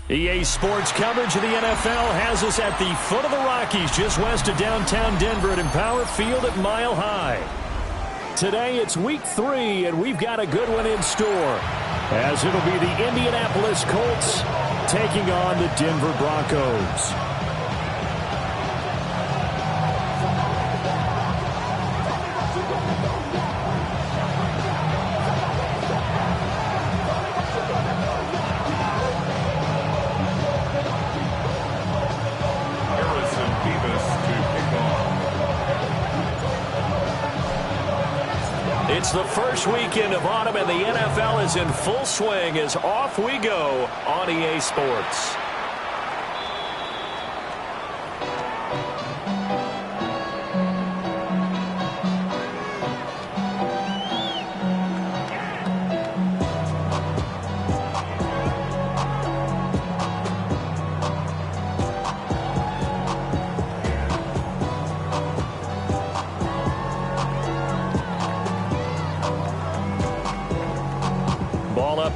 EA Sports coverage of the NFL has us at the foot of the Rockies, just west of downtown Denver at Empower Field at Mile High. Today it's week 3, and we've got a good one in store, as it'll be the Indianapolis Colts taking on the Denver Broncos. It's the first weekend of autumn, and the NFL is in full swing as off we go on EA Sports.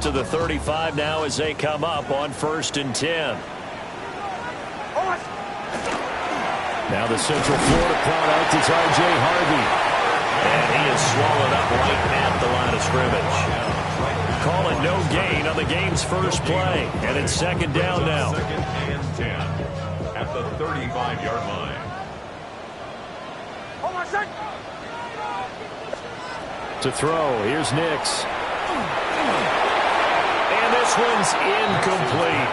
To the 35 now as they come up on 1st and 10. Now the Central Florida product is R.J. Harvey. And he is swallowed up right at the line of scrimmage. Calling no gain on the game's first play. And it's 2nd down now. 2nd and 10 at the 35-yard line. To throw, here's Nix. This one's incomplete.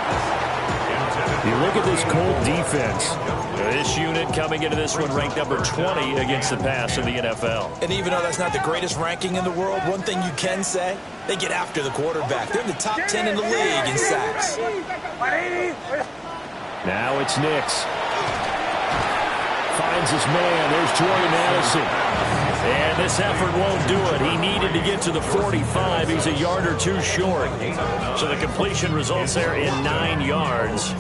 You look at this Colt defense. This unit coming into this one ranked number 20 against the pass in the NFL. And even though that's not the greatest ranking in the world, one thing you can say, they get after the quarterback. They're in the top 10 in the league in sacks. Now it's Nix. Finds his man. There's Jordan Addison. And this effort won't do it. He needed to get to the 45. He's a yard or two short. So the completion results there in 9 yards.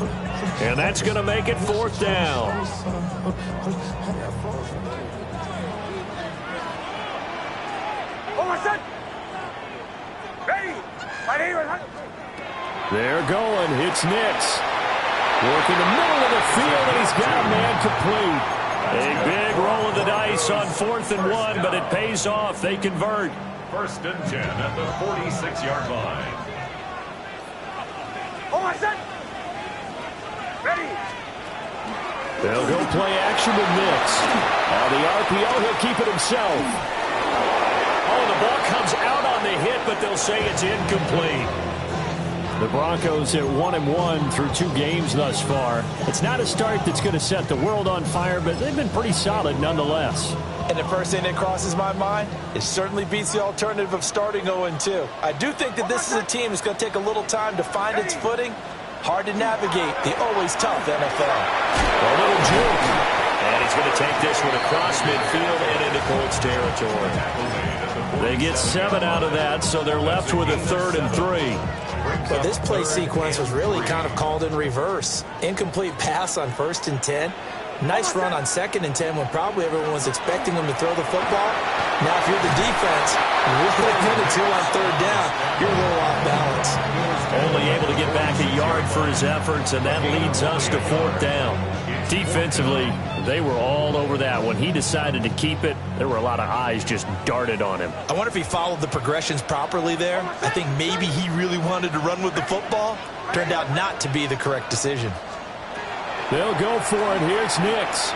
And that's going to make it 4th down. They're going. It's Nix. Working the middle of the field, and he's got a man complete. A big roll of the dice on 4th and 1, but it pays off. They convert. 1st and 10 at the 46-yard line. They'll go play action with Nix. Now the RPO, he'll keep it himself. Oh, the ball comes out on the hit, but they'll say it's incomplete. The Broncos at 1-1 through 2 games thus far. It's not a start that's going to set the world on fire, but they've been pretty solid nonetheless. And the first thing that crosses my mind, it certainly beats the alternative of starting 0-2. I do think that this is a team that's going to take a little time to find its footing, Hard to navigate the always tough NFL. A little juke. And he's going to take this one across midfield and into Colts territory. They get 7 out of that, so they're left with a 3rd and 3. But this play sequence was really kind of called in reverse. Incomplete pass on 1st and 10. Nice run on 2nd and 10 when probably everyone was expecting him to throw the football. Now, if you're the defense, what a minute to on 3rd down, you're a little off balance. Only able to get back a yard for his efforts, and that leads us to 4th down. Defensively, they were all over that. When he decided to keep it, there were a lot of eyes just darted on him. I wonder if he followed the progressions properly there. I think maybe he really wanted to run with the football. Turned out not to be the correct decision. They'll go for it. Here's Nix.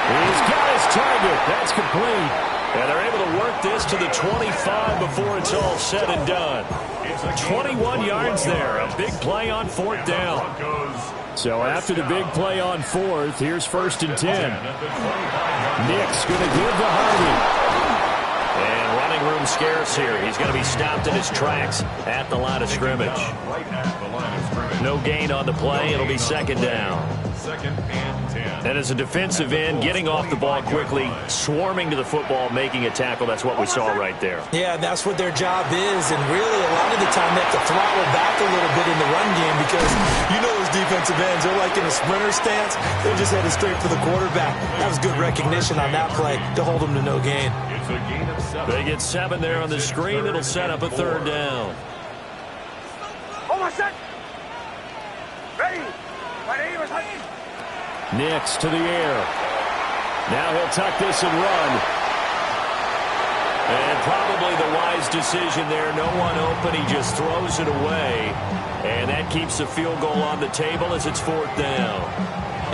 He's got his target. That's complete. And they're able to work this to the 25 before it's all said and done. 21 yards there. A big play on 4th down. So after the big play on 4th, here's 1st and 10. Nix going to give to Harvey. And running room scarce here. He's going to be stopped in his tracks at the line of scrimmage. No gain on the play. It'll be 2nd down. 2nd and 10. And as a defensive end, getting off the ball quickly, swarming to the football, making a tackle, that's what we saw right there. Yeah, that's what their job is, and really a lot of the time they have to throttle back a little bit in the run game because you know those defensive ends, they're like in a sprinter stance. They're just headed straight for the quarterback. That was good recognition on that play to hold them to no gain. It's a gain of 7. They get 7 there on the screen. It'll set up a 3rd down. Hold on, set. Ready. My name is Hutton. Nix to the air. Now he'll tuck this and run. And probably the wise decision there. No one open. He just throws it away. And that keeps the field goal on the table as it's 4th down.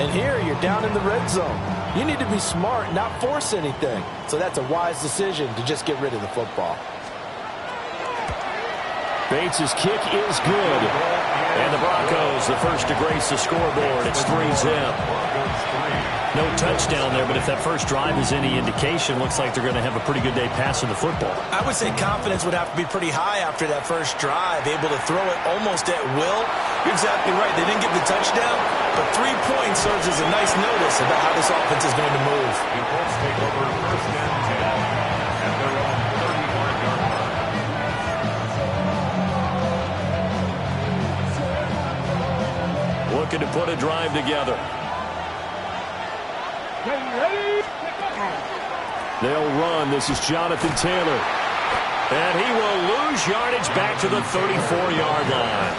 And here you're down in the red zone. You need to be smart, not force anything. So that's a wise decision to just get rid of the football. Bates' kick is good. And the Broncos, the first to grace the scoreboard. It's 3-zip. No touchdown there, but if that first drive is any indication, looks like they're going to have a pretty good day passing the football. I would say confidence would have to be pretty high after that first drive, able to throw it almost at will. You're exactly right. They didn't get the touchdown, but 3 points serves as a nice notice about how this offense is going to move. The Colts take over 1st and 10 at their own 35-yard line. Looking to put a drive together. They'll run. This is Jonathan Taylor. And he will lose yardage back to the 34-yard line.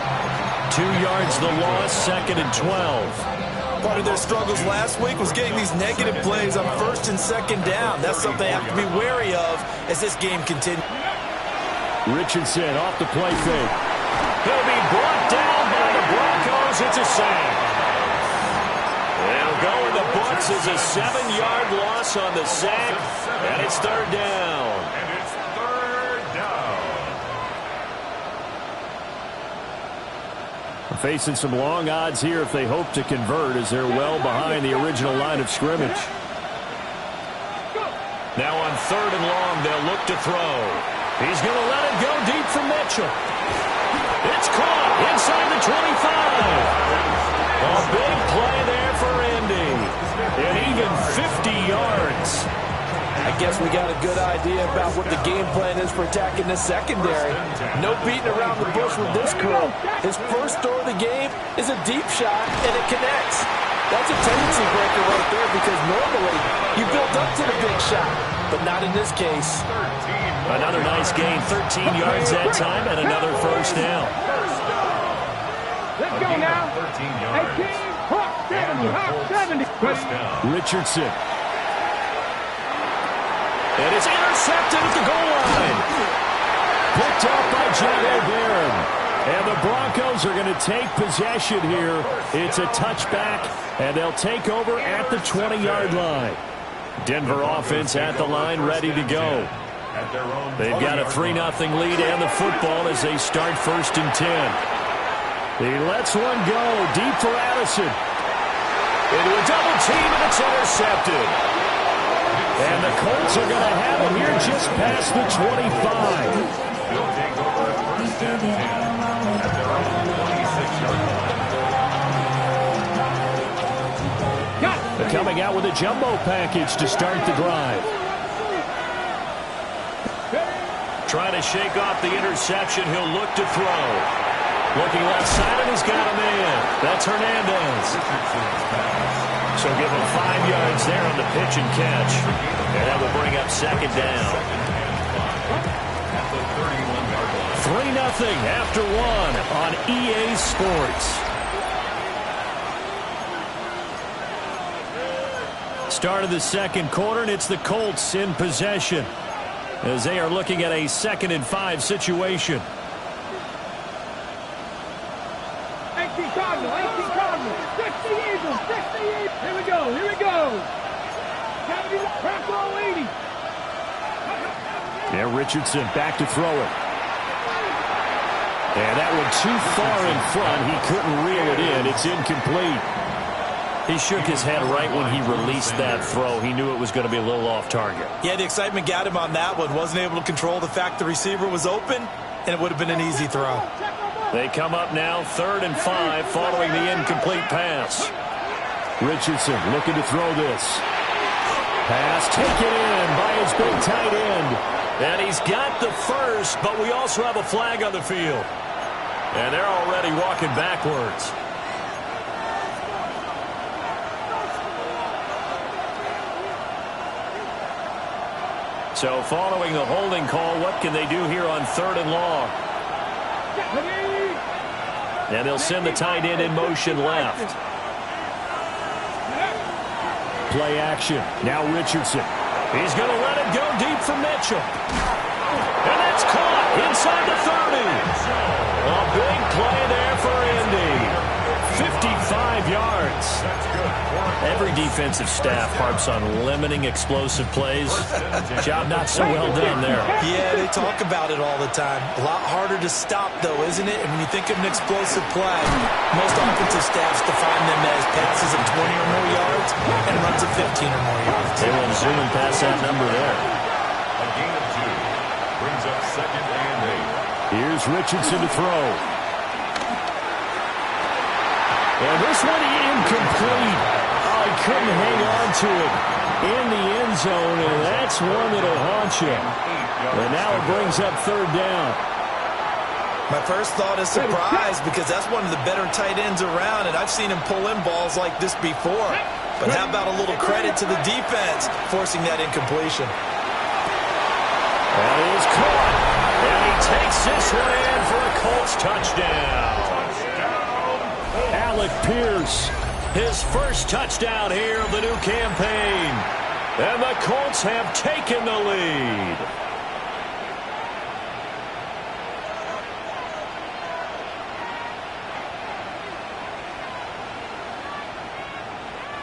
2 yards the loss, 2nd and 12. Part of their struggles last week was getting these negative plays on 1st and 2nd down. That's something they have to be wary of as this game continues. Richardson off the play fake. He'll be brought down by the Broncos. It's a sack. They'll go in the books as a 7-yard loss on the sack, and it's 3rd down. And it's 3rd down. Facing some long odds here if they hope to convert as they're well behind the original line of scrimmage. Now on 3rd and long, they'll look to throw. He's going to let it go deep for Mitchell. It's caught inside the 25. A big play there for Indy. And even 50 yards. I guess we got a good idea about what the game plan is for attacking this secondary. No beating around the bush with this crew. His first throw of the game is a deep shot, and it connects. That's a tendency breaker right there because normally you build up to the big shot, but not in this case. Another nice gain, 13 yards that time, and another 1st down. Let's go now. 13 yards. 18, hop, 70, hop, 70. 1st down. Richardson. And it's intercepted at the goal line. Picked up by Jared Barron. And the Broncos are going to take possession here. It's a touchback, and they'll take over at the 20-yard line. Denver offense at the line, ready to go. They've got a 3-0 lead and the football as they start 1st and 10. He lets one go deep for Addison. Into a double team, and it's intercepted. And the Colts are going to have it here just past the 25. They'll take over 1st and 10 at their own 25. coming out with a jumbo package to start the drive. Trying to shake off the interception. He'll look to throw. Looking left side, and he's got a man. That's Hernandez. So give him 5 yards there on the pitch and catch. And that will bring up second down. 3-0 after 1 on EA Sports. Start of the second quarter, and it's the Colts in possession as they are looking at a 2nd and 5 situation. 18 Cardinals, 60 Eagles, 60 Eagles. Here we go, here we go. 70, crack roll 80. Yeah, Richardson back to throw it. And that one too far in front. He couldn't reel it in. It's incomplete. He shook his head right when he released that throw. He knew it was going to be a little off target. Yeah, the excitement got him on that one. Wasn't able to control the fact the receiver was open, and it would have been an easy throw. They come up now 3rd and 5 following the incomplete pass. Richardson looking to throw this. Pass taken in by his big tight end. And he's got the first, but we also have a flag on the field. And they're already walking backwards. So following the holding call, what can they do here on 3rd and long? And they'll send the tight end in motion left. Play action. Now Richardson. He's going to let it go deep for Mitchell. And that's caught inside the 30. A big play there for Indy. 55 yards. Every defensive staff harps on limiting explosive plays. Job not so well done there. Yeah, they talk about it all the time. A lot harder to stop, though, isn't it? And when you think of an explosive play, most offensive staffs define them as passes of 20 or more yards and runs of 15 or more yards. They will zoom and pass that number there. A gain of 2 brings up 2nd and 8. Here's Richardson to throw. And this one incomplete. Oh, he couldn't hang on to it in the end zone, and that's one that'll haunt you. And now it brings up 3rd down. My first thought is surprise because that's one of the better tight ends around, and I've seen him pull in balls like this before. But how about a little credit to the defense forcing that incompletion? That is caught. And he takes this one in for a Colts touchdown. Alec Pierce, his first touchdown here of the new campaign. And the Colts have taken the lead.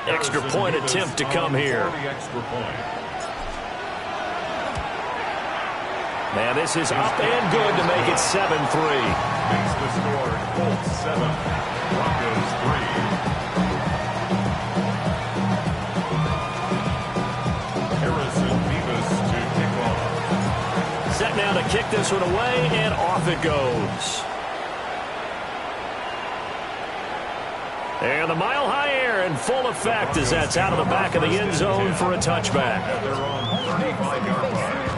Extra point attempt to come here. Now this is up and good to make it 7-3. Makes the score Colts 7, Broncos 3. Harrison Beavis to kick off. Set now to kick this one away, and off it goes. And the mile-high air in full effect as that's out of the back of the end zone for a touchback. They're on 35-yard line.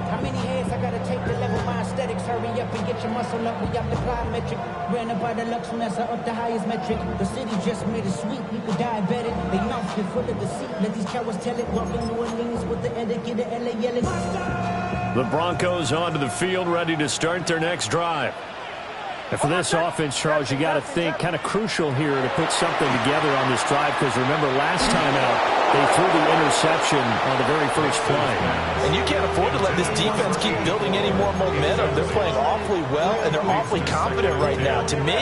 How many heads I gotta take to level my aesthetics? Hurry up and get your muscle up. We got the plyometric. Ran up by the Lux when that's up the highest metric. The city just made it sweet. People diabetic. They mouth is full of deceit. Let these cowards tell it. Walking New Orleans with the etiquette of LA yelling. The Broncos onto the field, ready to start their next drive. And for this offense, Charles, you got to think kind of crucial here to put something together on this drive because remember last time out they threw the interception on the very first play. And you can't afford to let this defense keep building any more momentum. They're playing awfully well, and they're awfully confident right now. To me,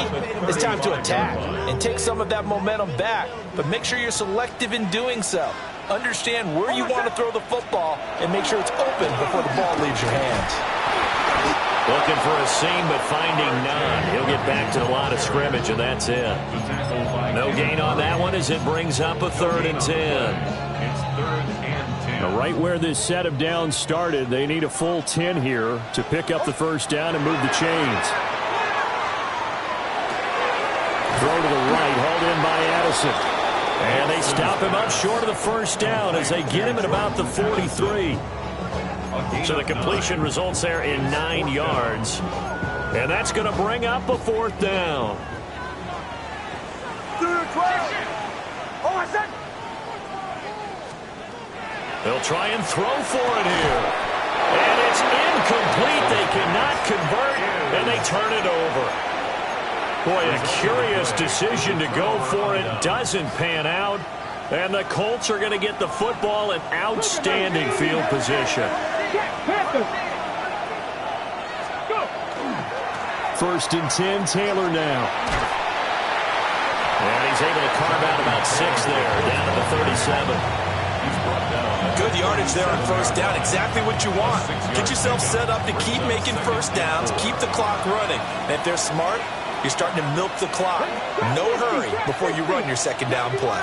it's time to attack and take some of that momentum back, but make sure you're selective in doing so. Understand where you want to throw the football and make sure it's open before the ball leaves your hands. Looking for a seam, but finding none. He'll get back to the line of scrimmage, and that's it. No gain on that one as it brings up a 3rd and 10. It's 3rd and 10. Now, right where this set of downs started, they need a full 10 here to pick up the first down and move the chains. Throw to the right, hauled in by Addison. And they stop him up short of the first down as they get him at about the 43. So the completion results there in 9 yards. And that's going to bring up a 4th down. They'll try and throw for it here. And it's incomplete. They cannot convert, and they turn it over. Boy, a curious decision to go for it. Doesn't pan out. And the Colts are going to get the football in outstanding field position. 1st and 10, Taylor now. And he's able to carve out about 6 there, down to the 37. Good yardage there on 1st down. Exactly what you want. Get yourself set up to keep making 1st downs, keep the clock running. And if they're smart, you're starting to milk the clock. No hurry before you run your 2nd down play.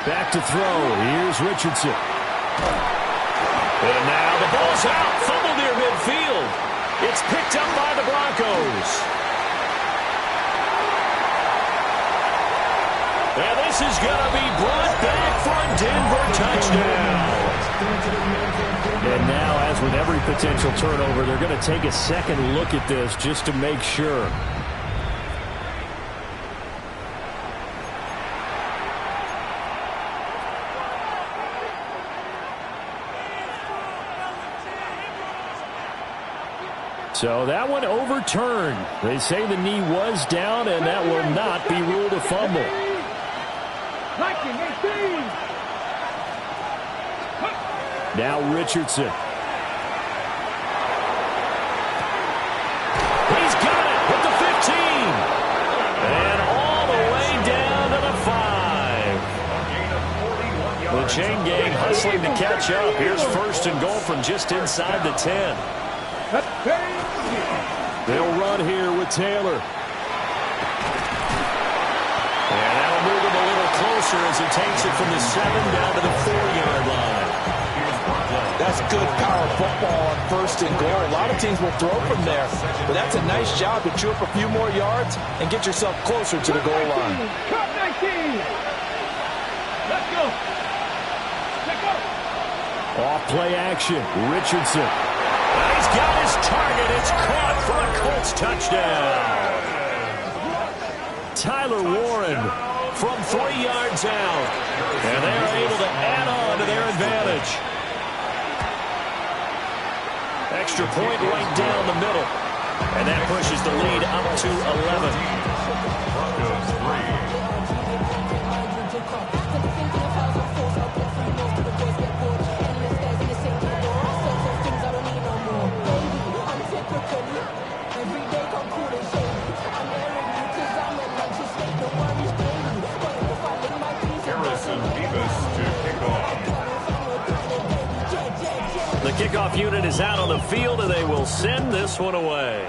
Back to throw. Here's Richardson. And now the ball's out. Fumble near midfield. It's picked up by the Broncos. And this is going to be brought back for a Denver touchdown. And now, as with every potential turnover, they're going to take a second look at this just to make sure. So that one overturned. They say the knee was down, and that will not be ruled a fumble. Now Richardson. He's got it with the 15. And all the way down to the 5. The chain gang hustling to catch up. Here's 1st and goal from just inside the 10. They'll run here with Taylor. And that'll move him a little closer as he takes it from the 7 down to the 4-yard line. That's good power football on 1st and goal. A lot of teams will throw from there, but that's a nice job to chew up a few more yards and get yourself closer to the goal line. Let's go. Off play action. Richardson. He's got his target. It's caught for a Colts touchdown. Tyler Warren from 3 yards out. And they're able to add on to their advantage. Extra point right down the middle. And that pushes the lead up to 11. Broncos 3. The kickoff unit is out on the field, and they will send this one away.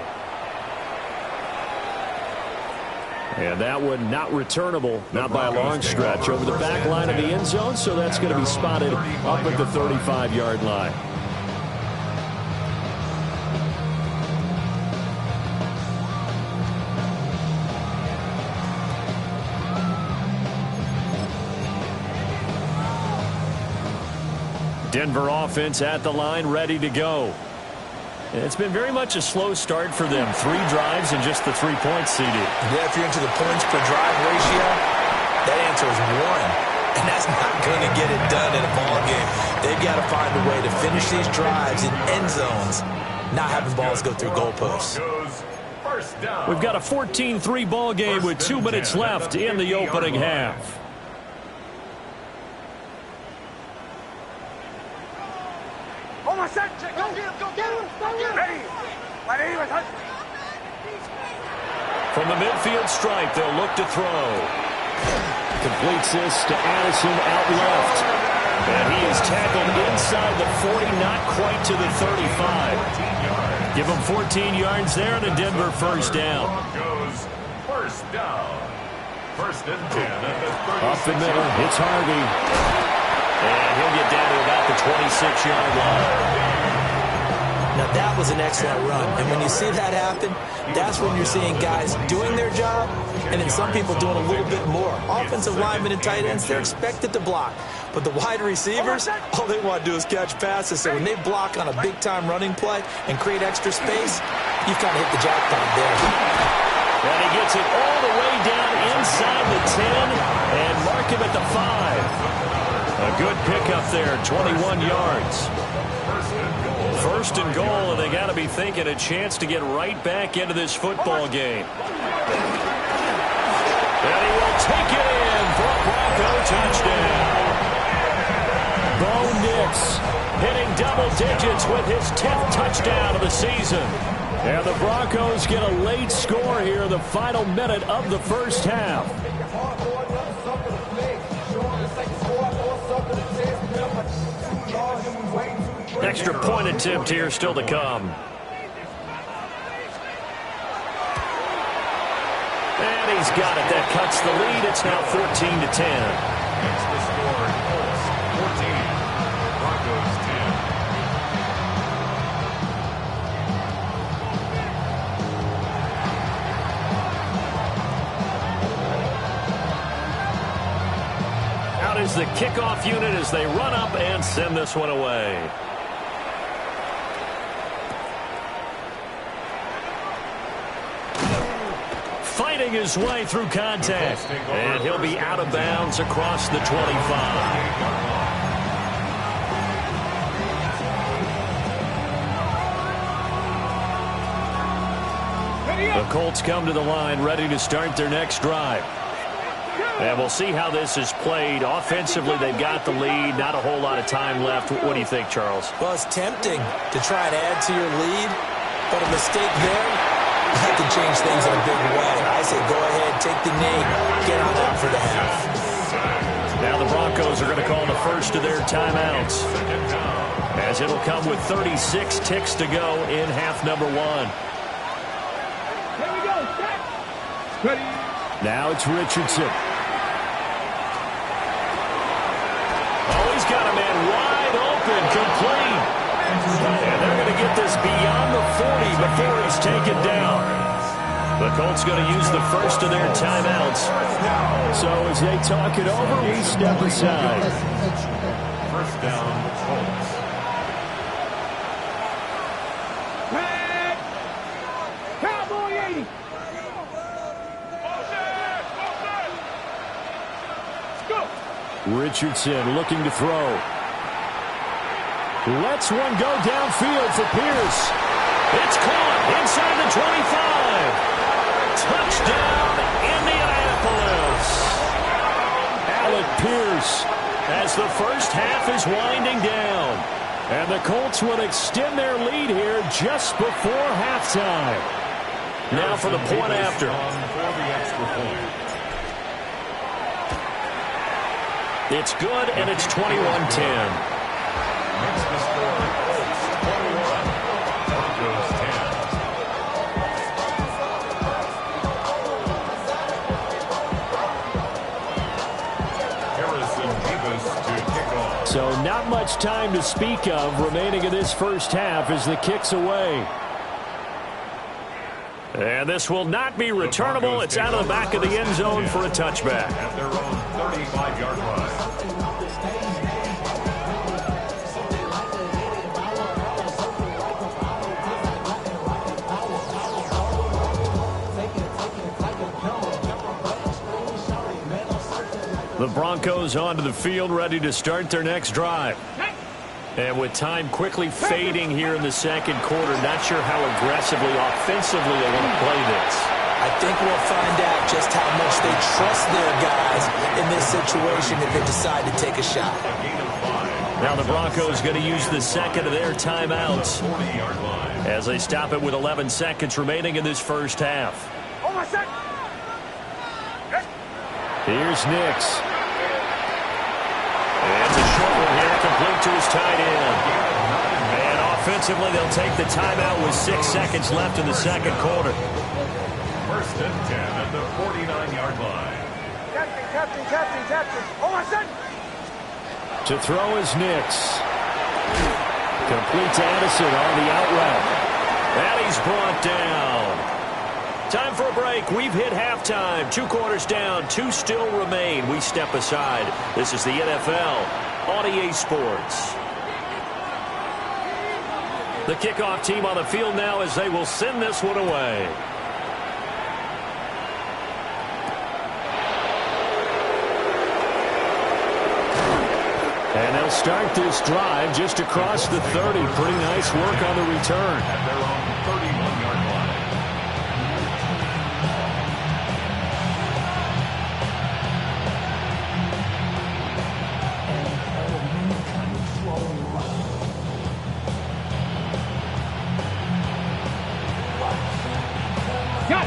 And that one not returnable, not by a long stretch, over the back line of the end zone, so that's going to be spotted up at the 35-yard line. Denver offense at the line, ready to go. It's been very much a slow start for them. 3 drives and just the 3 points seeded. Yeah, if you're into the points per drive ratio, that answer is 1. And that's not going to get it done in a ball game. They've got to find a way to finish these drives in end zones, not having balls go through goalposts. We've got a 14-3 ball game with 2 minutes left in the opening half. From the midfield stripe, they'll look to throw. Completes this to Addison out left. And he is tackled inside the 40, not quite to the 35. Give him 14 yards there and a Denver first down. First down. 1st and 10 at the 36. Up the middle, it's Harvey. And he'll get down to about the 26-yard line. Now, that was an excellent run. And when you see that happen, that's when you're seeing guys doing their job and then some people doing a little bit more. Offensive linemen and tight ends, they're expected to block. But the wide receivers, all they want to do is catch passes. So when they block on a big-time running play and create extra space, you've kind of hit the jackpot there. And he gets it all the way down inside the 10 and mark him at the 5. A good pickup there, 21 yards. First and goal, and they got to be thinking a chance to get right back into this football game. And he will take it in for a Bronco touchdown. Bo Nix hitting double digits with his 10th touchdown of the season. And the Broncos get a late score here in the final minute of the first half. Extra point attempt here still to come. And he's got it. That cuts the lead. It's now 14-10. That's the score. Colts 14, Broncos 10. Out is the kickoff unit as they run up and send this one away. Fighting his way through contact, and he'll be out of bounds across the 25. The Colts come to the line ready to start their next drive. And we'll see how this is played. Offensively, they've got the lead. Not a whole lot of time left. What do you think, Charles? Well, it's tempting to try and add to your lead, but a mistake there, that can change things in a big way. I say go ahead, take the knee, get on out for the half. Now the Broncos are going to call the first of their timeouts, as it'll come with 36 ticks to go in half number 1. Here we go, set. Ready. Now it's Richardson. Oh, he's got a man wide open, complete. And they're going to get this beyond the 40 before he's taken down. The Colts going to use the first of their timeouts. So as they talk it over, we step aside. First down, Colts. Pat. Cowboy 80. Let's go. Richardson looking to throw. Lets one go downfield for Pierce. It's caught inside the 25. Touchdown, Indianapolis. Alec Pierce as the first half is winding down. And the Colts will extend their lead here just before halftime. Now for the point after. For the extra point. It's good, and it's 21-10. Makes the score Colts 21, Broncos 10. Harrison Davis to kick off. So not much time to speak of remaining in this first half as the kick's away. And this will not be returnable. It's out of the back of the end zone for a touchback. At their own 35-yard line. The Broncos onto the field ready to start their next drive. And with time quickly fading here in the second quarter, not sure how aggressively, offensively they want to play this. I think we'll find out just how much they trust their guys in this situation if they decide to take a shot. Now the Broncos going to use the second of their timeouts as they stop it with 11 seconds remaining in this first half. Here's Nix. And it's a short one here, complete to his tight end. And offensively, they'll take the timeout with 6 seconds left in the second quarter. First and 10 at the 49-yard line. To throw is Nix. Complete to Addison on the out route. And he's brought down. Time for a break. We've hit halftime. 2 quarters down. 2 still remain. We step aside. This is the NFL on EA Sports. The kickoff team on the field now as they will send this one away. And they'll start this drive just across the 30. Pretty nice work on the return. At their own 31-yard line.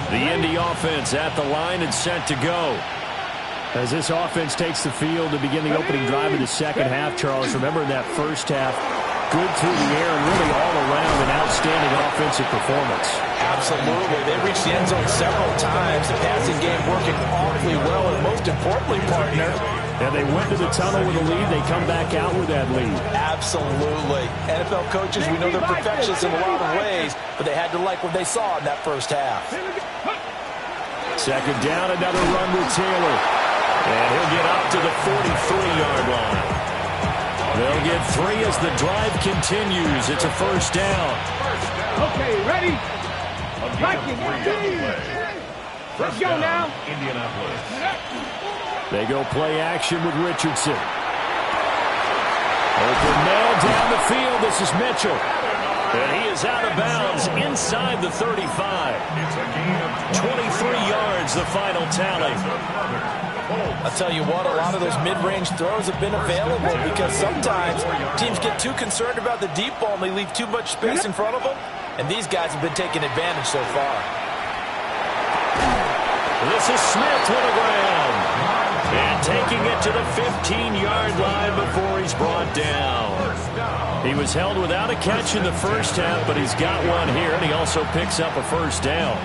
The Indy offense at the line and set to go. As this offense takes the field to begin the opening drive of the second half, Charles, remember in that first half, good through the air and really all around an outstanding offensive performance. Absolutely. They reached the end zone several times. The passing game working awfully well, and most importantly, partner. And they went to the tunnel with a lead. They come back out with that lead. Absolutely. NFL coaches, we know they're perfectionists in a lot of ways, but they had to like what they saw in that first half. Second down, another run with Taylor. And he'll get up to the 43-yard line. They'll get 3 as the drive continues. It's a first down. Okay, ready? Let's go now. Indianapolis. They go play action with Richardson. Open man down the field. This is Mitchell. And he is out of bounds inside the 35. 23 yards, the final tally. I'll tell you what, a lot of those mid-range throws have been available because sometimes teams get too concerned about the deep ball and they leave too much space in front of them, and these guys have been taking advantage so far. This is Smith to the ground. And taking it to the 15-yard line before he's brought down. He was held without a catch in the first half, but he's got one here, and he also picks up a first down.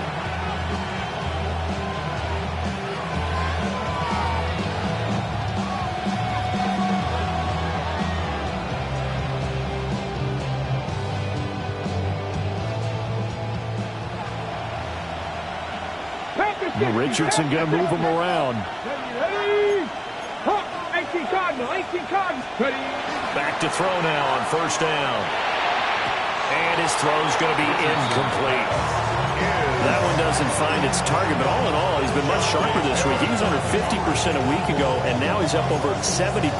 Richardson going to move him around. Ready? 18 Cardinal, 18 Cardinal. Ready? Back to throw now on first down. And his throw's going to be incomplete. That one doesn't find its target, but all in all, he's been much sharper this week. He was under 50% a week ago, and now he's up over 70%.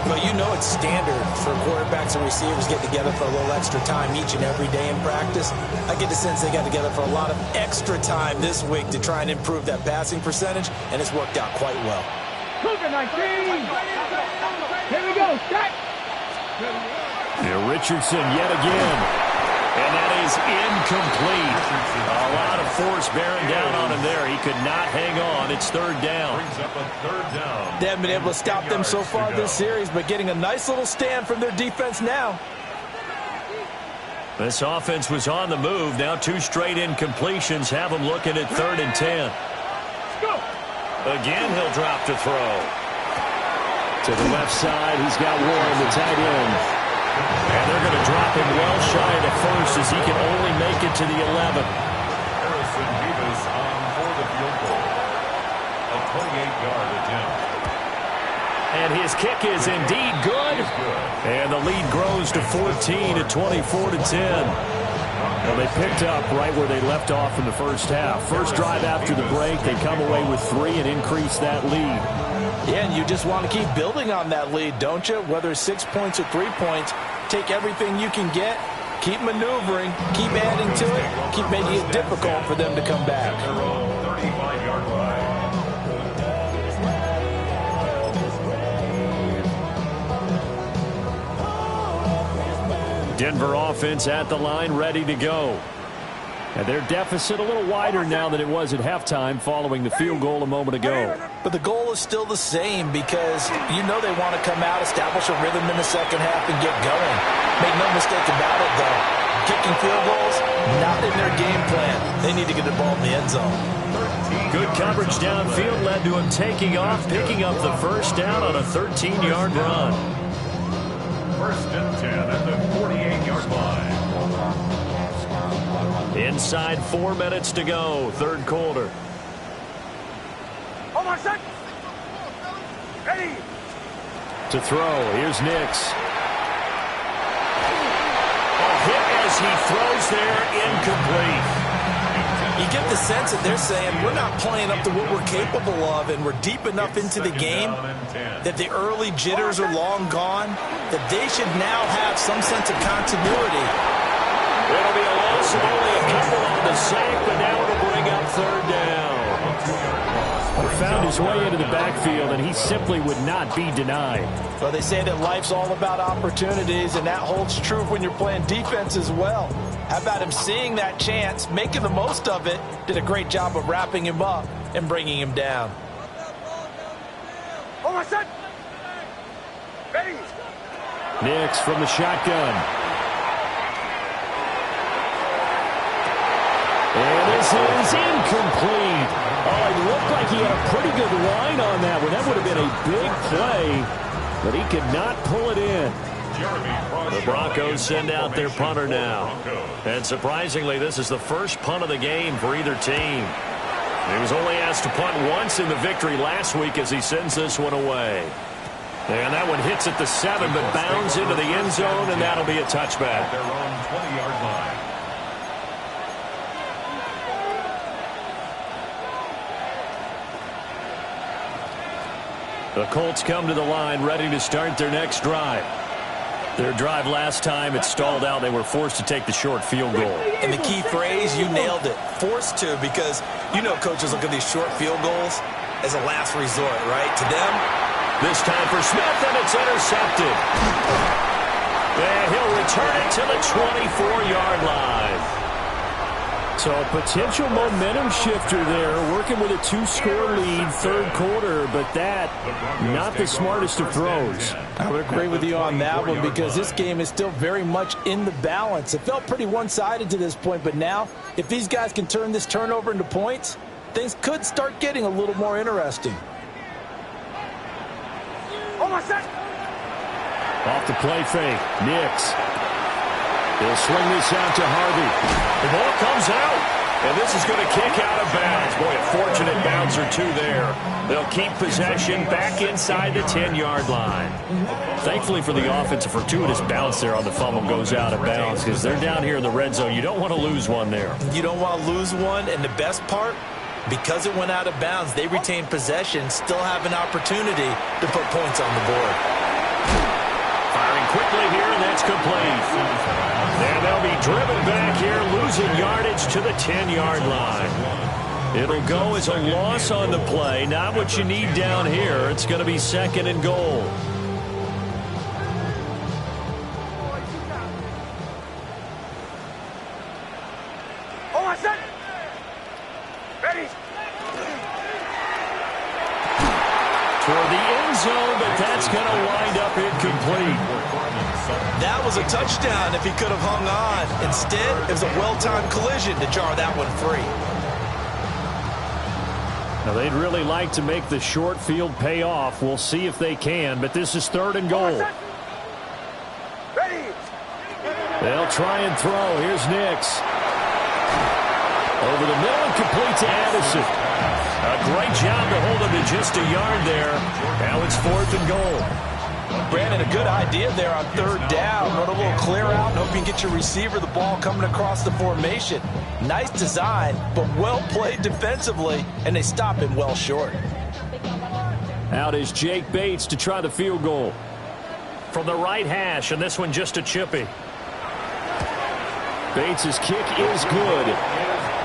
Well, you know it's standard for quarterbacks and receivers get together for a little extra time each and every day in practice. I get the sense they got together for a lot of extra time this week to try and improve that passing percentage, and it's worked out quite well. Cougar 19. Here we go. Set. Yeah, Richardson yet again. And that is incomplete. A lot of force bearing down on him there. He could not hang on. It's third down. Brings up a third down. They haven't been able to stop them so far this series, but getting a nice little stand from their defense now. This offense was on the move. Now 2 straight incompletions have them looking at 3rd and 10. Again, he'll drop to throw. To the left side, he's got Warren, the tight end. And they're going to drop him well shy of the first as he can only make it to the 11. Harrison Davis on for the field goal. A 28-yard attempt. And his kick is indeed good. And the lead grows to 14 at 24-10. Well, they picked up right where they left off in the first half. First drive after the break, they come away with 3 and increase that lead. Yeah, and you just want to keep building on that lead, don't you? Whether it's 6 points or 3 points, take everything you can get, keep maneuvering, keep adding to it, keep making it difficult for them to come back. Their own 35-yard line. Denver offense at the line, ready to go. And their deficit a little wider now than it was at halftime following the field goal a moment ago. But the goal is still the same because you know they want to come out, establish a rhythm in the second half, and get going. Make no mistake about it, though. Kicking field goals, not in their game plan. They need to get the ball in the end zone. Good coverage downfield led to him taking off, picking up the first down on a 13-yard run. First and 10 at the 48-yard line. Inside 4 minutes to go, third quarter. Hold on, set. Ready. To throw, here's Nix. Hit as he throws there, incomplete. You get the sense that they're saying we're not playing up to what we're capable of, and we're deep enough into the game that the early jitters are long gone, that they should now have some sense of continuity. It'll be a loss of only a couple on the sack, but now it'll bring up third down. He found his way into the backfield, and he simply would not be denied. Well, they say that life's all about opportunities, and that holds true when you're playing defense as well. How about him seeing that chance, making the most of it, did a great job of wrapping him up and bringing him down. Hold on, set. Ready. Nix from the shotgun. And this is incomplete. Oh, it looked like he had a pretty good line on that one. That would have been a big play, but he could not pull it in. The Broncos send out their punter now. And surprisingly, this is the first punt of the game for either team. He was only asked to punt once in the victory last week as he sends this one away. And that one hits at the 7, but bounds into the end zone, and that'll be a touchback. Their own 20-yard line. The Colts come to the line ready to start their next drive. Their drive last time, it stalled out. They were forced to take the short field goal. And the key phrase, you nailed it, forced to, because you know coaches look at these short field goals as a last resort, right? To them, this time for Smith, and it's intercepted. And he'll return it to the 24-yard line. So a potential momentum shifter there, working with a 2-score lead, third quarter, but that, not the smartest of throws. I would agree with you on that one because this game is still very much in the balance. It felt pretty one-sided to this point, but now, if these guys can turn this turnover into points, things could start getting a little more interesting. Hold on, set. Off the play fake, Nix. He'll swing this out to Harvey. The ball comes out, and this is going to kick out of bounds. Boy, a fortunate bouncer, too, there. They'll keep possession back inside the 10-yard line. Thankfully for the offense, a fortuitous bounce there on the fumble goes out of bounds because they're down here in the red zone. You don't want to lose one there. you don't want to lose one, and the best part, because it went out of bounds, they retain possession, still have an opportunity to put points on the board. Firing quickly here, and that's complete. And they'll be driven back here, losing yardage to the 10-yard line. It'll go as a loss on the play. Not what you need down here. It's going to be 2nd and goal. Hold on, set. Ready. Toward the end zone, but that's going to wind up incomplete. That was a touchdown if he could have hung on. Instead, it was a well-timed collision to jar that one free. Now, they'd really like to make the short field pay off. We'll see if they can, but this is 3rd and goal. Ready. They'll try and throw. Here's Nix. Over the middle and complete to Addison. A great job to hold him to just a yard there. Now it's 4th and goal. Brandon, a good idea there on 3rd down. Run a little clear out and hope you can get your receiver the ball coming across the formation. Nice design, but well played defensively, and they stop him well short. Out is Jake Bates to try the field goal. From the right hash, and this one just a chippy. Bates' kick is good.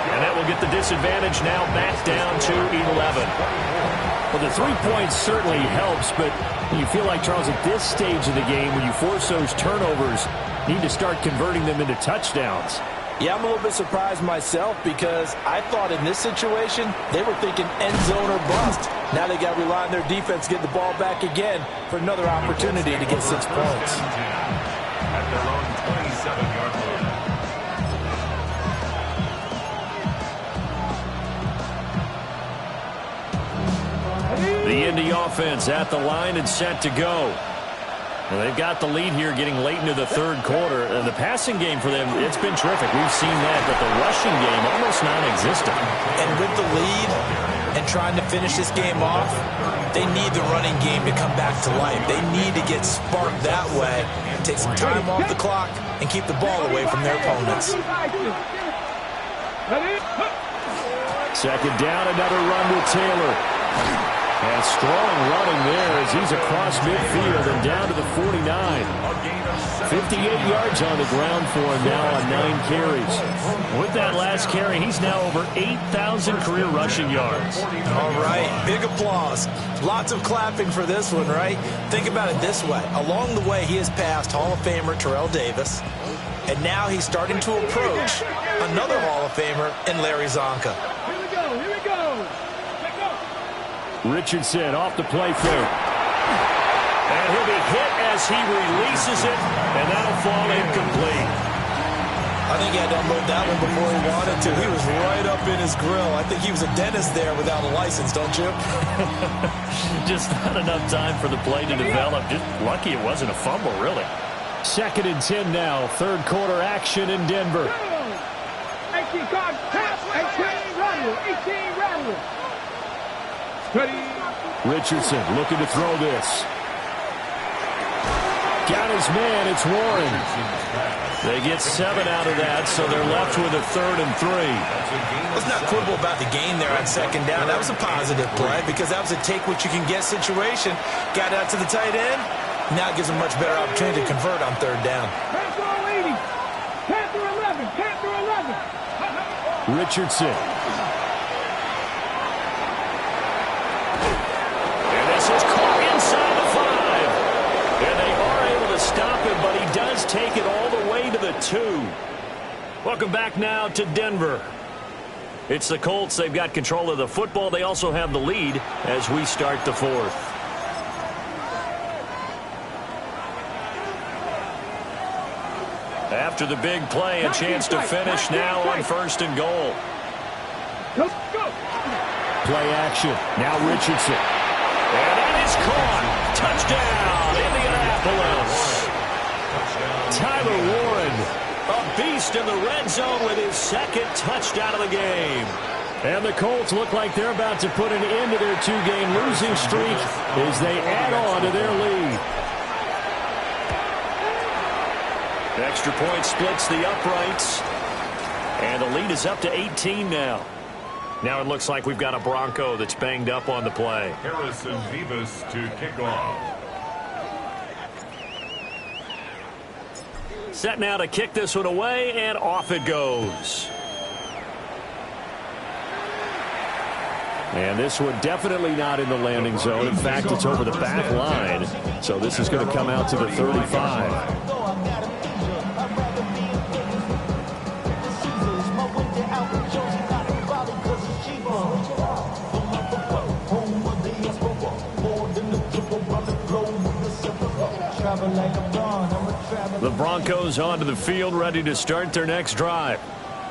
And that will get the disadvantage now back down to 11. Well, the 3 points certainly helps, but you feel like, Charles, at this stage of the game, when you force those turnovers, you need to start converting them into touchdowns. Yeah, I'm a little bit surprised myself because I thought in this situation they were thinking end zone or bust. Now they got to rely on their defense to get the ball back again for another opportunity to get 6 points. At their own 27-yard line. The Indy offense at the line and set to go. Well, they've got the lead here getting late into the third quarter. The passing game for them, it's been terrific. We've seen that, but the rushing game almost non-existent. And with the lead and trying to finish this game off, they need the running game to come back to life. They need to get sparked that way, take some time off the clock, and keep the ball away from their opponents. Second down, another run with Taylor. And strong running there as he's across midfield and down to the 49. 58 yards on the ground for him now on 9 carries. With that last carry, he's now over 8,000 career rushing yards. All right, big applause. Lots of clapping for this one, right? Think about it this way. Along the way, he has passed Hall of Famer Terrell Davis, and now he's starting to approach another Hall of Famer in Larry Zonka. Here we go, here we go. Richardson off the play fake. And he'll be hit as he releases it, and that'll fall incomplete. I think he had to unload that one before he wanted to. He was right up in his grill. I think he was a dentist there without a license, don't you? Just not enough time for the play to develop. Just lucky it wasn't a fumble, really. 2nd and 10 now. Third quarter action in Denver. 18 card, pass, 18 Rattler, 18 Rattler. Richardson looking to throw this. Got his man, it's Warren. They get 7 out of that, so they're left with a 3rd and 3. Let's not quibble about the gain there on 2nd down. That was a positive play because that was a take-what-you-can-get situation. Got out to the tight end. Now it gives them much better opportunity to convert on 3rd down. Panther 80, Panther 11, Panther 11. Richardson. And this is caught inside the 5. And they are able to stop him, but he does take it all the way to the 2. Welcome back now to Denver. It's the Colts. They've got control of the football. They also have the lead as we start the 4th. After the big play, a chance to finish now on 1st and goal. Go, go. Play action. Now Richardson. And that is caught. Touchdown, Indianapolis. Tyler Warren, a beast in the red zone with his 2nd touchdown of the game. And the Colts look like they're about to put an end to their 2-game losing streak as they add on to their lead. The extra point splits the uprights. And the lead is up to 18 now. Now it looks like we've got a Bronco that's banged up on the play. Harrison Vivas to kick off. Set now to kick this one away, and off it goes. And this one definitely not in the landing zone. In fact, it's over the back line. So this is going to come out to the 35. The Broncos onto the field, ready to start their next drive.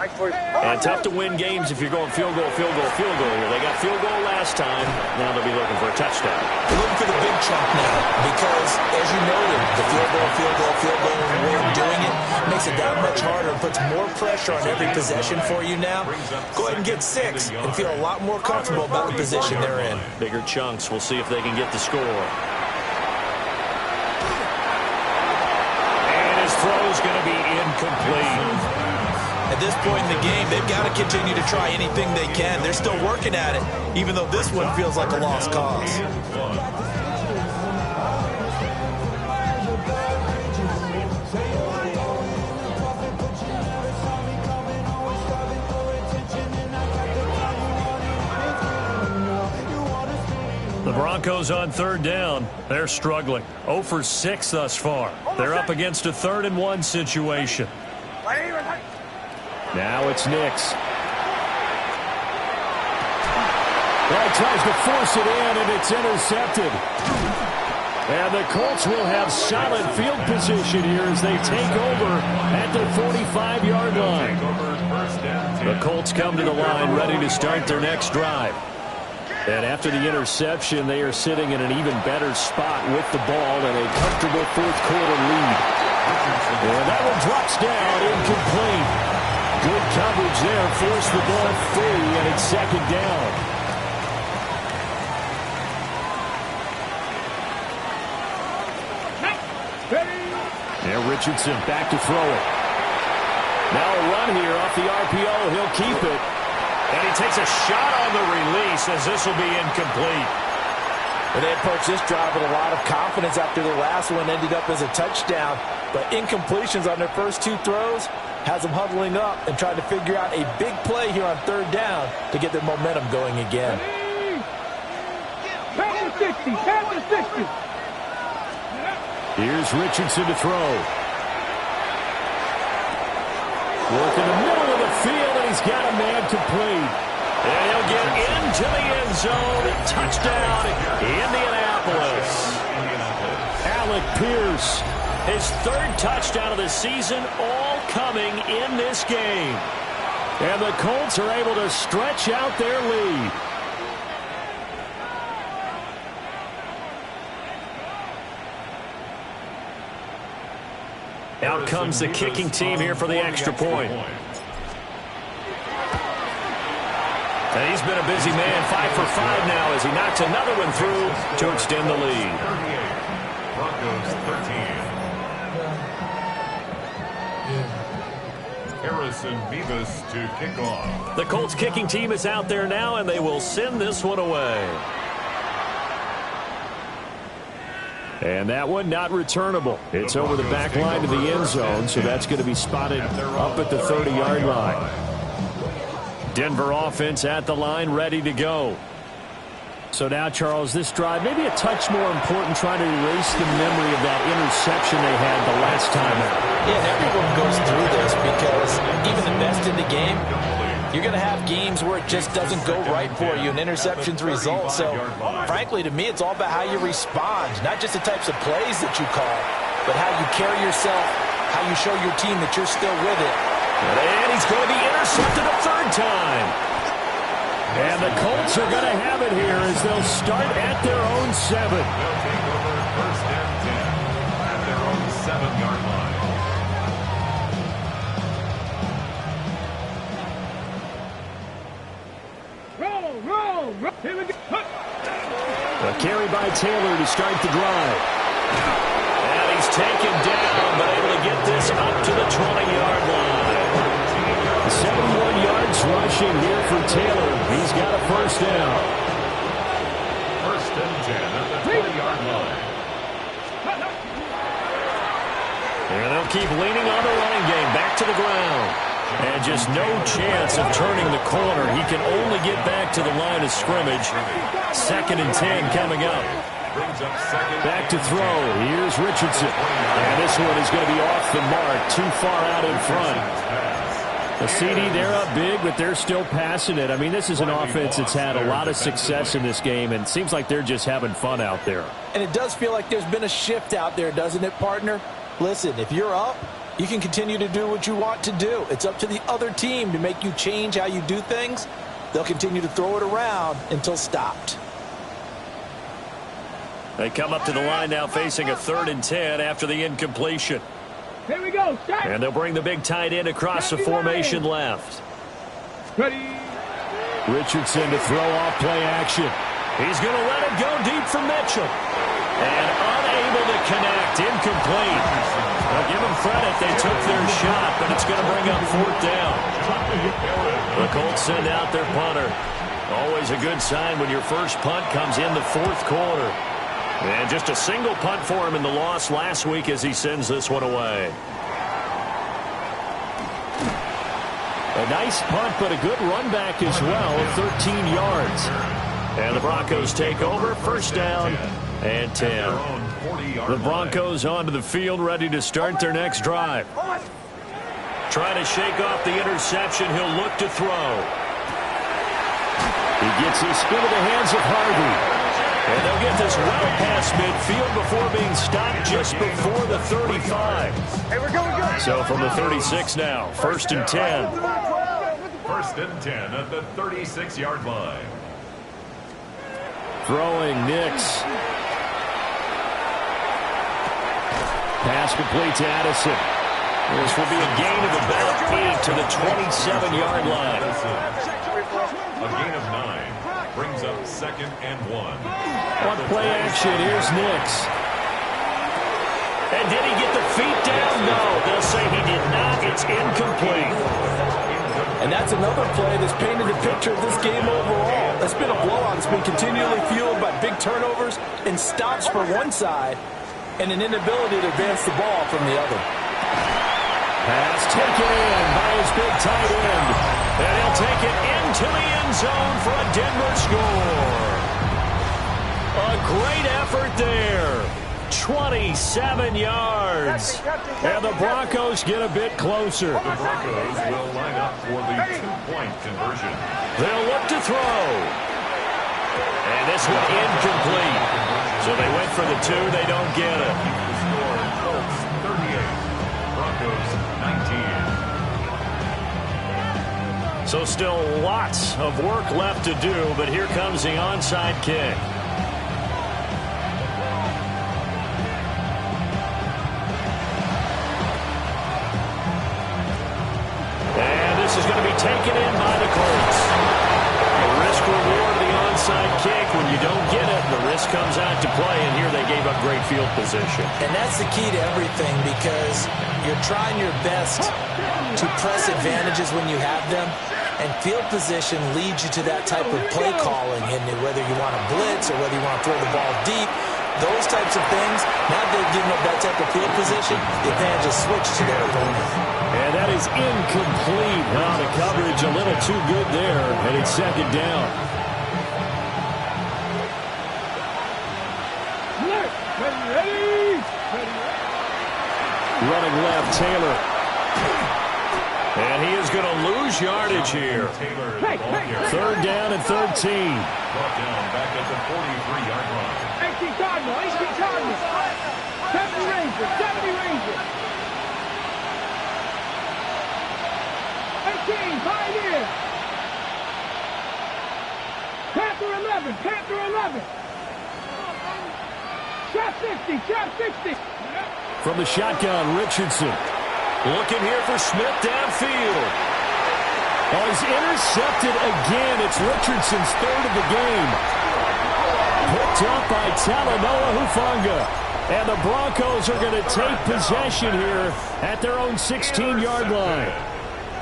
And tough to win games if you're going field goal, field goal, field goal here. They got field goal last time. Now they'll be looking for a touchdown. They're looking for the big chunk now because, as you noted, the field goal, way of doing it makes it that much harder and puts more pressure on every possession for you now. Go ahead and get 6 and feel a lot more comfortable about the position they're in. Bigger chunks. We'll see if they can get the score. And his throw is going to be incomplete. At this point in the game, they've got to continue to try anything they can. They're still working at it, even though this one feels like a lost cause. The Broncos on 3rd down. They're struggling. 0 for 6 thus far. They're up against a 3rd and 1 situation. Now it's Nix. Well, he tries to force it in, and it's intercepted. And the Colts will have solid field position here as they take over at the 45-yard line. The Colts come to the line ready to start their next drive. And after the interception, they are sitting in an even better spot with the ball and a comfortable fourth-quarter lead. And that one drops down, incomplete. Good coverage there, forced the ball free, and it's second down. And Richardson back to throw it. Now a run here off the RPO. He'll keep it. And he takes a shot on the release as this will be incomplete. And they approached this drive with a lot of confidence after the last one ended up as a touchdown. But incompletions on their first two throws has them huddling up and trying to figure out a big play here on third down to get their momentum going again. Pass the 60, pass the 60. Here's Richardson to throw. Work in the middle of the field, and he's got a man complete. And he'll get into the end zone. Touchdown, Indianapolis. Alec Pierce, his third touchdown of the season, all coming in this game. And the Colts are able to stretch out their lead. Out comes the kicking team here for the extra point. And he's been a busy man, 5 for 5 now as he knocks another one through to extend the lead. Broncos 13. Harrison Beavis to kick off. The Colts kicking team is out there now, and they will send this one away. And that one not returnable. It's over the back line to the end zone, so that's going to be spotted up at the 30-yard line. Denver offense at the line, ready to go. So now, Charles, this drive maybe a touch more important, trying to erase the memory of that interception they had the last time out. Yeah, and everyone goes through this because even the best in the game, you're going to have games where it just doesn't go right for you, and interceptions result. So, frankly, to me, it's all about how you respond, not just the types of plays that you call, but how you carry yourself, how you show your team that you're still with it. And he's going to be intercepted a third time. And the Colts are going to have it here as they'll start at their own 7. They'll take over first and 10 at their own 7-yard line. Roll. Here we go. A carry by Taylor to start the drive. And he's taken down, but able to get this up to the 20-yard line. 71 yards rushing here for Taylor. He's got a first down. First and 10 at the 20-yard line. And they'll keep leaning on the running game. Back to the ground. And just no chance of turning the corner. He can only get back to the line of scrimmage. Second and 10 coming up. Back to throw. Here's Richardson. And this one is going to be off the mark. Too far out in front. The CD, they're up big, but they're still passing it. I mean, this is an offense that's had a lot of success in this game, and it seems like they're just having fun out there. And it does feel like there's been a shift out there, doesn't it, partner? Listen, if you're up, you can continue to do what you want to do. It's up to the other team to make you change how you do things. They'll continue to throw it around until stopped. They come up to the line now facing a 3rd and 10 after the incompletion. Here we go. Start. And they'll bring the big tight end across the formation left. Ready. Richardson to throw off play action. He's going to let it go deep for Mitchell. And unable to connect. Incomplete. Well, give them credit. They took their shot, but it's going to bring up 4th down. The Colts send out their punter. Always a good sign when your first punt comes in the 4th quarter. And just a single punt for him in the loss last week as he sends this one away. A nice punt, but a good run back as well, 13 yards. And the Broncos take over, first down and 10. The Broncos onto the field, ready to start their next drive. Trying to shake off the interception, he'll look to throw. He gets his spin to the hands of Harvey. And they'll get this well past midfield before being stopped just before the 35. So from the 36 now, 1st and 10. First and 10 at the 36-yard line. Throwing Nix. Pass complete to Addison. This will be a gain of about 8 to the 27-yard line. A gain of 9 brings up 2nd and 1. On play action, here's Nix. And did he get the feet down? No, they'll say he did not. It's incomplete. And that's another play that's painted the picture of this game overall. It's been a blowout. It's been continually fueled by big turnovers and stops for one side and an inability to advance the ball from the other. Pass taken in by his big tight end. And he'll take it into the end zone for a Denver score. A great effort there. 27 yards. And the Broncos get a bit closer. The Broncos will line up for the 2-point conversion. They'll look to throw. And this one incomplete. So they went for the 2. They don't get it. The score, Colts 38, Broncos 19. So still lots of work left to do, but here comes the onside kick. Taken in by the Colts. The risk reward of the onside kick. When you don't get it, the risk comes out to play, and here they gave up great field position. And that's the key to everything, because you're trying your best to press advantages when you have them, and field position leads you to that type of play calling, and whether you want to blitz or whether you want to throw the ball deep, those types of things, now they've given up that type of field position, the advantage is switched to their opponent. And that is incomplete. Well, the coverage a little too good there, and it's 2nd down. Ready. Running left, Taylor. And he is going to lose yardage here. 3rd down and 13. Brought down back at the 43-yard line. 18 Cardinal. 70 Rangers. 18, Pioneer. Panther 11. Trap 60. From the shotgun, Richardson. Looking here for Smith downfield. Oh, he's intercepted again. It's Richardson's 3rd of the game. Picked up by Talanoa Hufanga. And the Broncos are going to take possession here at their own 16-yard line.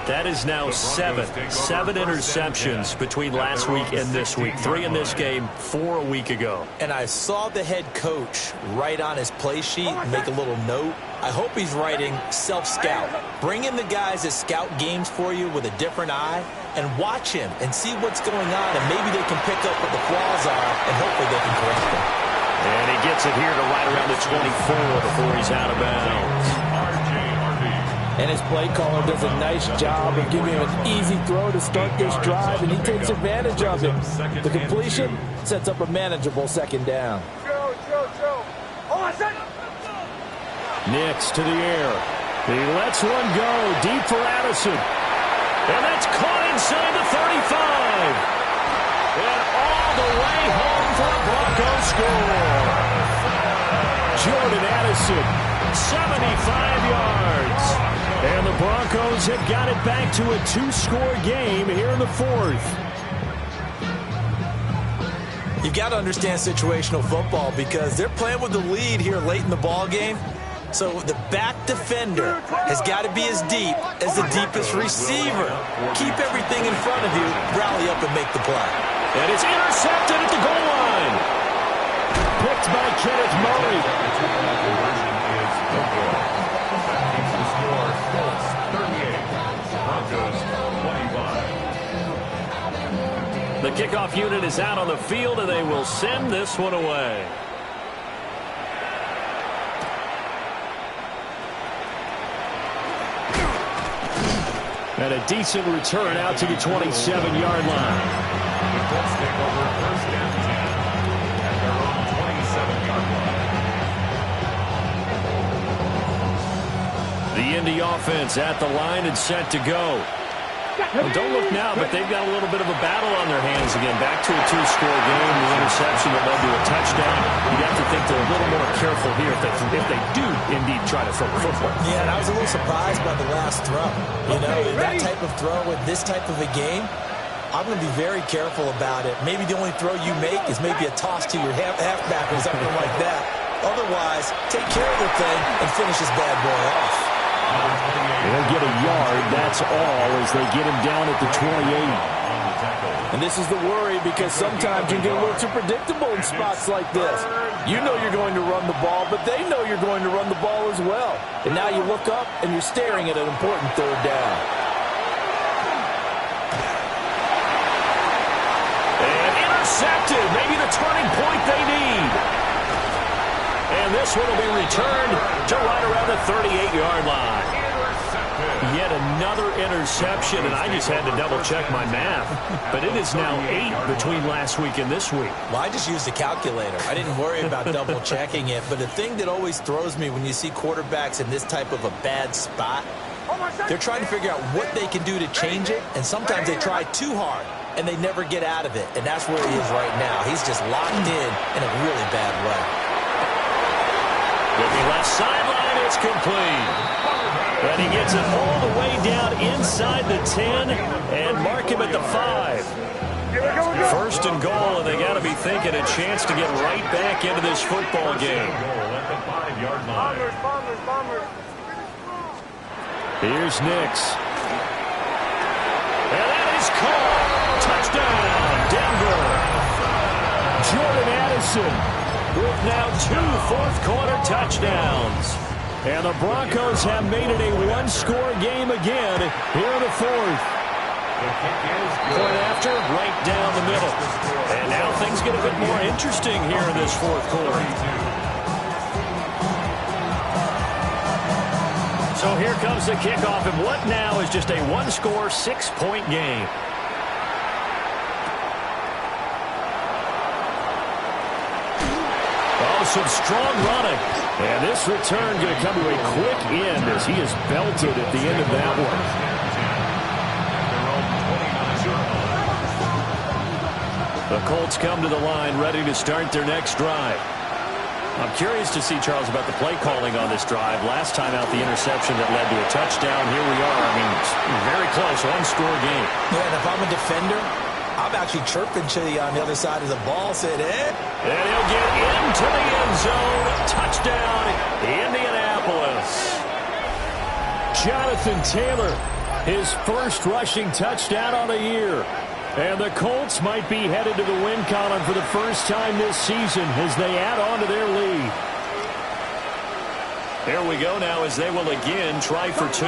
That is now 7 interceptions between last week and this week. 3 in this game, 4 a week ago. And I saw the head coach write on his play sheet, make a little note. I hope he's writing self-scout. Bring in the guys that scout games for you with a different eye and watch him and see what's going on, and maybe they can pick up what the flaws are, and hopefully they can correct them. And he gets it here to right around the 24 before he's out of bounds. And his play caller does a nice job of giving him an easy throw to start this drive, and he takes advantage of it. The completion sets up a manageable 2nd down. Nix to the air. He lets one go deep for Addison. And that's caught inside the 35. And all the way home for a Broncos score. Jordan Addison, 75 yards. And the Broncos have got it back to a 2-score game here in the 4th. You've got to understand situational football, because they're playing with the lead here late in the ball game. So the back defender has got to be as deep as the deepest receiver. Keep everything in front of you, rally up and make the play. And it's intercepted at the goal line. Picked by Kenneth Murray. The kickoff unit is out on the field, and they will send this one away. And a decent return out to the 27-yard line. The Colts take over 1st and 10 at their own 27-yard line. The Indy offense at the line and set to go. Well, don't look now, but they've got a little bit of a battle on their hands again. Back to a two-score game, the interception that led to a touchdown. You have to think they're a little more careful here if they do indeed try to throw the football. Yeah, and I was a little surprised by the last throw. You know, that type of throw with this type of a game, I'm going to be very careful about it. Maybe the only throw you make is maybe a toss to your halfback or something like that. Otherwise, take care of the thing and finish this bad boy off. They'll get a yard, that's all, as they get him down at the 28. And this is the worry because sometimes you get a little too predictable in spots like this. You know you're going to run the ball, but they know you're going to run the ball as well. And now you look up and you're staring at an important third down. And intercepted, maybe the turning point they need. And this one will be returned to right around the 38-yard line. Yet another interception, and I just had to double-check my math. But it is now 8 between last week and this week. Well, I just used a calculator. I didn't worry about double-checking it. But the thing that always throws me when you see quarterbacks in this type of a bad spot, they're trying to figure out what they can do to change it, and sometimes they try too hard, and they never get out of it. And that's where he is right now. He's just locked in a really bad way. Looking left sideline, it's complete. And he gets it all the way down inside the 10 and mark him at the 5. First and goal, and they got to be thinking a chance to get right back into this football game. Here's Nix. And that is caught. Touchdown, Denver. Jordan Addison with now 2 fourth-quarter touchdowns. And the Broncos have made it a one-score game again here in the fourth. Point after, right down the middle. And now things get a bit more interesting here in this fourth quarter. So here comes the kickoff, and what now is just a one-score, 6-point game. Oh, some strong running. And this return going to come to a quick end as he is belted at the end of that one. The Colts come to the line ready to start their next drive. I'm curious to see, Charles, about the play calling on this drive. Last time out, the interception that led to a touchdown. Here we are. I mean, very close, one-score game. Yeah, and if I'm a defender, I'm actually chirping to you on the other side of the ball, said, eh? And he'll get into the end zone. Touchdown, Indianapolis. Jonathan Taylor, his first rushing touchdown on the year. And the Colts might be headed to the win column for the first time this season as they add on to their lead. There we go now as they will again try for 2.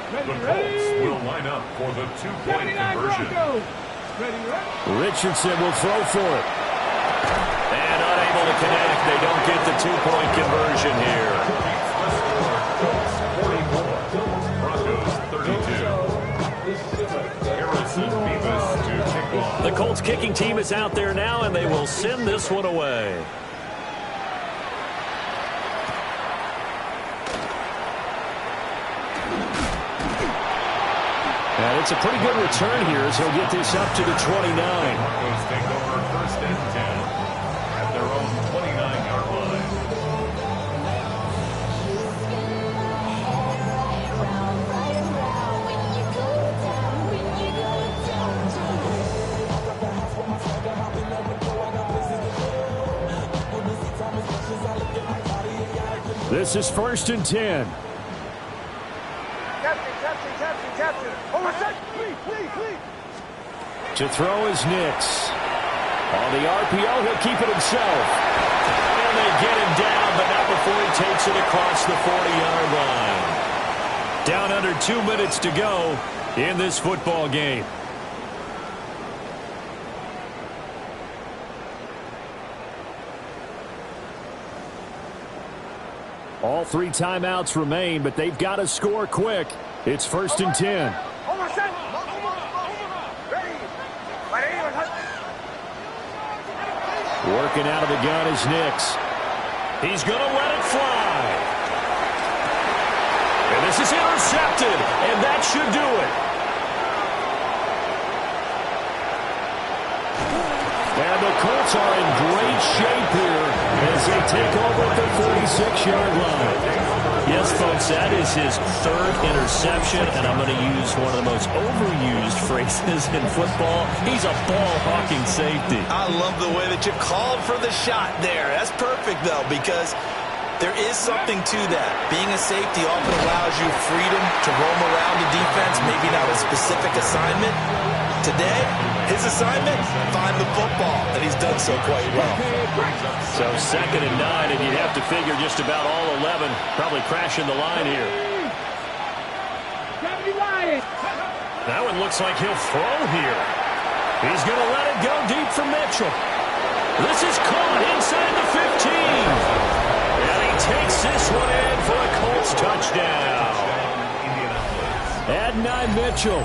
The Colts will line up for the 2-point conversion. Richardson will throw for it. And unable to connect. They don't get the 2-point conversion here. Broncos 32. Harrison Beavis to kick off. The Colts kicking team is out there now, and they will send this one away. And it's a pretty good return here as he'll get this up to the 29. Broncos take over first and 10 at their own 29-yard line. This is first and 10. To throw is Nix. On the RPO, he'll keep it himself. And they get him down, but not before he takes it across the 40-yard line. Down under 2 minutes to go in this football game. All 3 timeouts remain, but they've got to score quick. It's first and 10. Working out of the gun is Nix. He's going to let it fly. And this This is intercepted, and that should do it. And the Colts are in great shape here as they take over at the 46-yard line. Yes, folks, that is his third interception, and I'm going to use one of the most overused phrases in football. He's a ball-hawking safety. I love the way that you called for the shot there. That's perfect, though, because there is something to that. Being a safety often allows you freedom to roam around the defense, maybe not a specific assignment. Today, his assignment, find the football, and he's done so quite well. So 2nd and 9, and you'd have to figure just about all 11 probably crashing the line here. That one looks like he'll throw here. He's going to let it go deep for Mitchell. This is caught inside the 15. And he takes this one in for a Colts touchdown. Adonai Mitchell,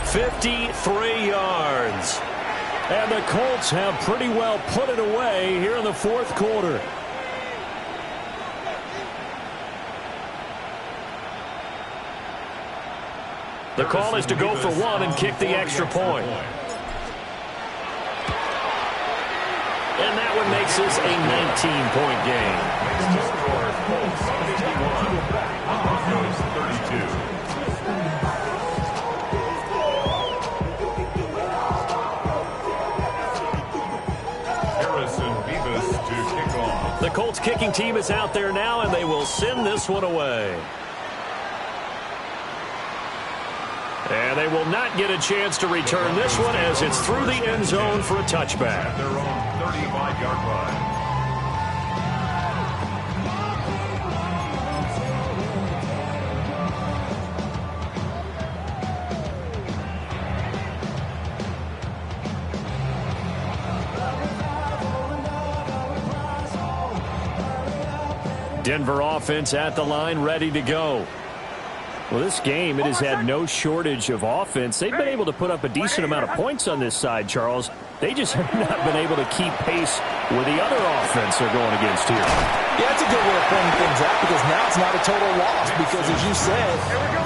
53 yards. And the Colts have pretty well put it away here in the 4th quarter. The call is to go for one and kick the extra point. And that one makes this a 19-point game. The Colts kicking team is out there now, and they will send this one away. And they will not get a chance to return this one as it's through the end zone for a touchback. At their own 35-yard line. Denver offense at the line, ready to go. Well, this game, it has had no shortage of offense. They've been able to put up a decent amount of points on this side, Charles. They just have not been able to keep pace with the other offense they're going against here. Yeah, that's a good way of pointing things out because now it's not a total loss because, as you said,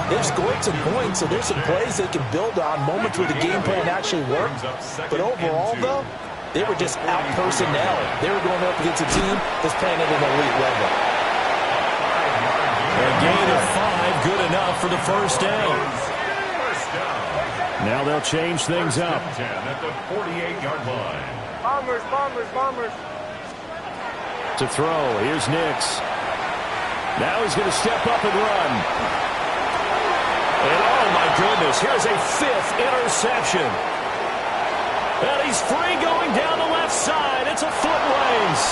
they've scored some points, so there's some plays they can build on, moments where the game plan actually worked. But overall, though, they were just out-personnel. They were going up against a team that's playing at an elite level. A gain of 5, good enough for the first down. Now they'll change things up. At the 48-yard line. Bombers. To throw, here's Nix. Now he's going to step up and run. And oh my goodness, here's a 5th interception. And he's free going down the left side. It's a foot race.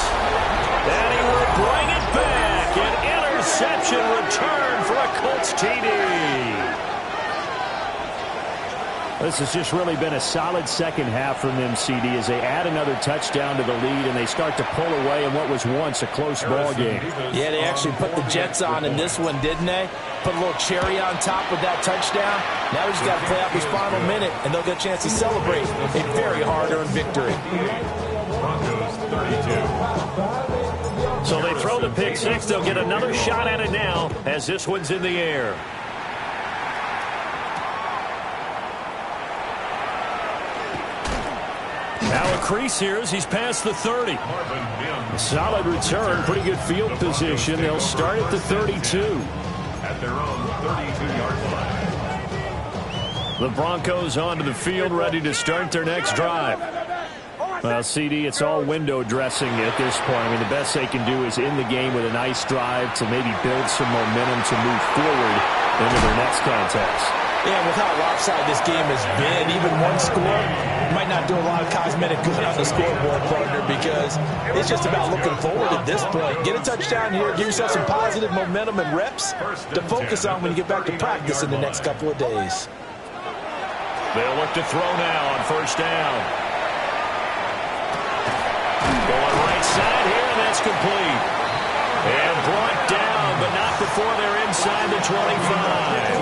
And he will bring it back. An interception return for a Colts TD. This has just really been a solid second half from them, CD, as they add another touchdown to the lead and they start to pull away in what was once a close ball game. Yeah, they actually put the Jets on in this one, didn't they? Put a little cherry on top with that touchdown. Now we just got to play out this final minute, and they'll get a chance to celebrate a very hard-earned victory. Broncos 32. So they throw the pick six. They'll get another shot at it now as this one's in the air. Now a crease here as he's past the 30. Solid return, pretty good field position. They'll start at the 32. At their own 32-yard line. The Broncos onto the field, ready to start their next drive. Well, CD, it's all window dressing at this point. I mean, the best they can do is in the game with a nice drive to maybe build some momentum to move forward into their next contest. Yeah, with how lopsided this game has been, even one score might not do a lot of cosmetic good on the scoreboard, partner, because it's just about looking forward at this point. Get a touchdown here, give yourself some positive momentum and reps to focus on when you get back to practice in the next couple of days. They'll look to throw now on first down. Going right side here, and that's complete. And brought down, but not before they're inside the 25.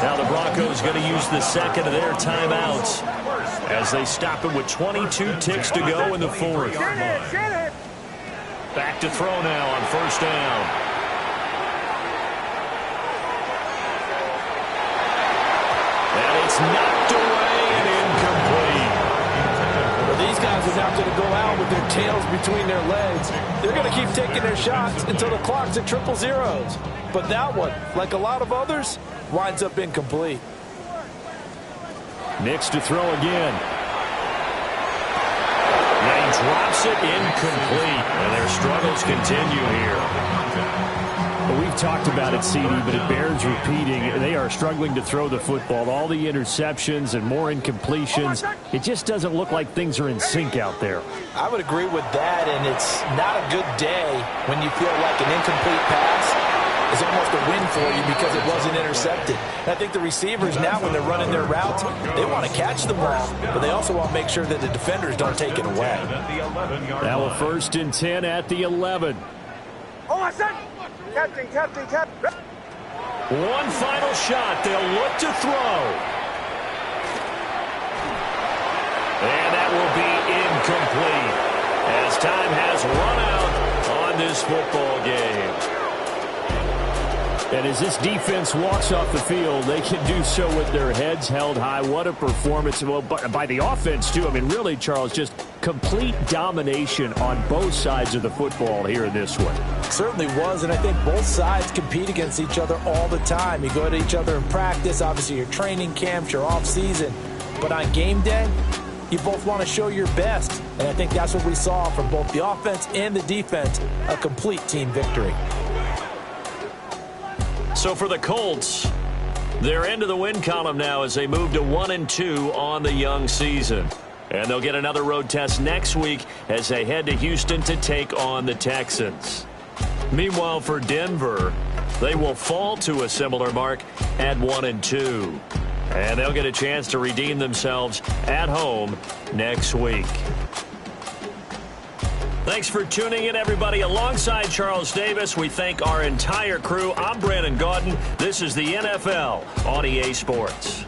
Now the Broncos going to use the second of their timeouts as they stop it with 22 ticks to go in the fourth. Back to throw now on first down. It's knocked away and incomplete. Well, these guys are not going to go out with their tails between their legs. They're going to keep taking their shots until the clock's at 0-0s. But that one, like a lot of others, winds up incomplete. Nix to throw again. And he drops it incomplete. And their struggles continue here. Well, we've talked about it, CD, but it bears repeating. They are struggling to throw the football. All the interceptions and more incompletions. It just doesn't look like things are in sync out there. I would agree with that, and it's not a good day when you feel like an incomplete pass is almost a win for you because it wasn't intercepted. And I think the receivers now, when they're running their routes, they want to catch the ball, but they also want to make sure that the defenders don't take it away. Now a 1st and 10 at the 11. Oh, I said, Captain. One final shot. They'll look to throw. And that will be incomplete as time has run out on this football game. And as this defense walks off the field, they can do so with their heads held high. What a performance. Well, by the offense, too. I mean, really, Charles, just complete domination on both sides of the football here in this one. Certainly was, and I think both sides compete against each other all the time. You go to each other in practice, obviously your training camps, your off-season. But on game day, you both want to show your best. And I think that's what we saw from both the offense and the defense, a complete team victory. So for the Colts, they're into the win column now as they move to 1-2 on the young season. And they'll get another road test next week as they head to Houston to take on the Texans. Meanwhile, for Denver, they will fall to a similar mark at 1-2. And they'll get a chance to redeem themselves at home next week. Thanks for tuning in, everybody. Alongside Charles Davis, we thank our entire crew. I'm Brandon Gaudin. This is the NFL on EA Sports.